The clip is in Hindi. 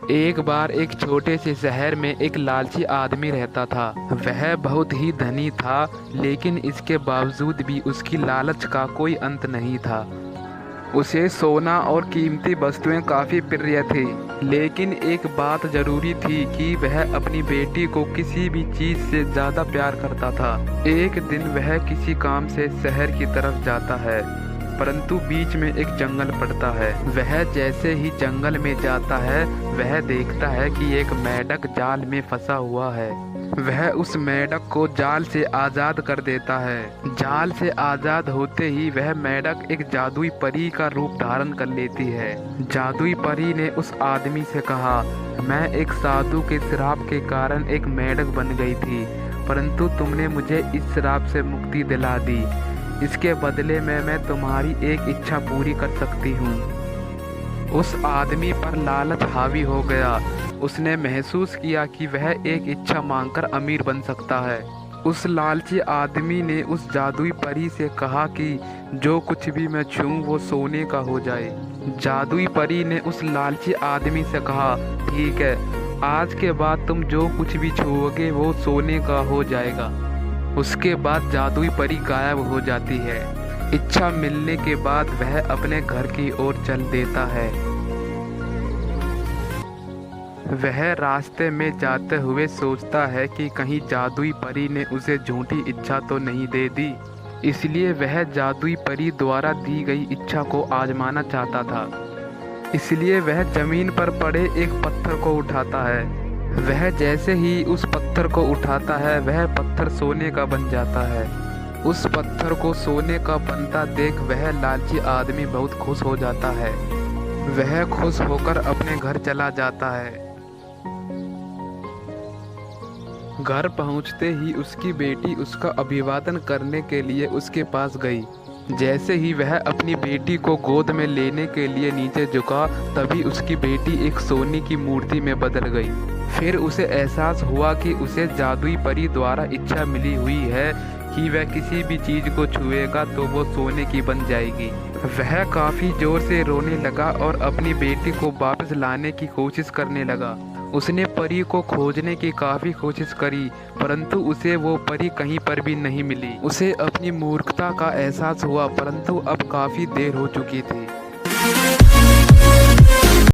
एक बार एक छोटे से शहर में एक लालची आदमी रहता था। वह बहुत ही धनी था, लेकिन इसके बावजूद भी उसकी लालच का कोई अंत नहीं था। उसे सोना और कीमती वस्तुएं काफ़ी प्रिय थी, लेकिन एक बात ज़रूरी थी कि वह अपनी बेटी को किसी भी चीज़ से ज़्यादा प्यार करता था। एक दिन वह किसी काम से शहर की तरफ जाता है, परंतु बीच में एक जंगल पड़ता है। वह जैसे ही जंगल में जाता है, वह देखता है कि एक मेंढक जाल में फंसा हुआ है। वह उस मेंढक को जाल से आज़ाद कर देता है। जाल से आज़ाद होते ही वह मेंढक एक जादुई परी का रूप धारण कर लेती है। जादुई परी ने उस आदमी से कहा, मैं एक साधु के श्राप के कारण एक मेंढक बन गई थी, परंतु तुमने मुझे इस श्राप से मुक्ति दिला दी। इसके बदले में मैं तुम्हारी एक इच्छा पूरी कर सकती हूँ। उस आदमी पर लालच हावी हो गया। उसने महसूस किया कि वह एक इच्छा मांगकर अमीर बन सकता है। उस लालची आदमी ने उस जादुई परी से कहा कि जो कुछ भी मैं छूऊं वो सोने का हो जाए। जादुई परी ने उस लालची आदमी से कहा, ठीक है, आज के बाद तुम जो कुछ भी छूओगे वो सोने का हो जाएगा। उसके बाद जादुई परी गायब हो जाती है। इच्छा मिलने के बाद वह अपने घर की ओर चल देता है। वह रास्ते में जाते हुए सोचता है कि कहीं जादुई परी ने उसे झूठी इच्छा तो नहीं दे दी, इसलिए वह जादुई परी द्वारा दी गई इच्छा को आजमाना चाहता था। इसलिए वह जमीन पर पड़े एक पत्थर को उठाता है। वह जैसे ही उस पत्थर को उठाता है, वह पत्थर सोने का बन जाता है। उस पत्थर को सोने का बनता देख वह लालची आदमी बहुत खुश हो जाता है। वह खुश होकर अपने घर चला जाता है। घर पहुंचते ही उसकी बेटी उसका अभिवादन करने के लिए उसके पास गई। जैसे ही वह अपनी बेटी को गोद में लेने के लिए नीचे झुका, तभी उसकी बेटी एक सोने की मूर्ति में बदल गई। फिर उसे एहसास हुआ कि उसे जादुई परी द्वारा इच्छा मिली हुई है कि वह किसी भी चीज़ को छुएगा तो वो सोने की बन जाएगी। वह काफ़ी जोर से रोने लगा और अपनी बेटी को वापस लाने की कोशिश करने लगा। उसने परी को खोजने की काफ़ी कोशिश करी, परंतु उसे वो परी कहीं पर भी नहीं मिली। उसे अपनी मूर्खता का एहसास हुआ, परंतु अब काफ़ी देर हो चुकी थी।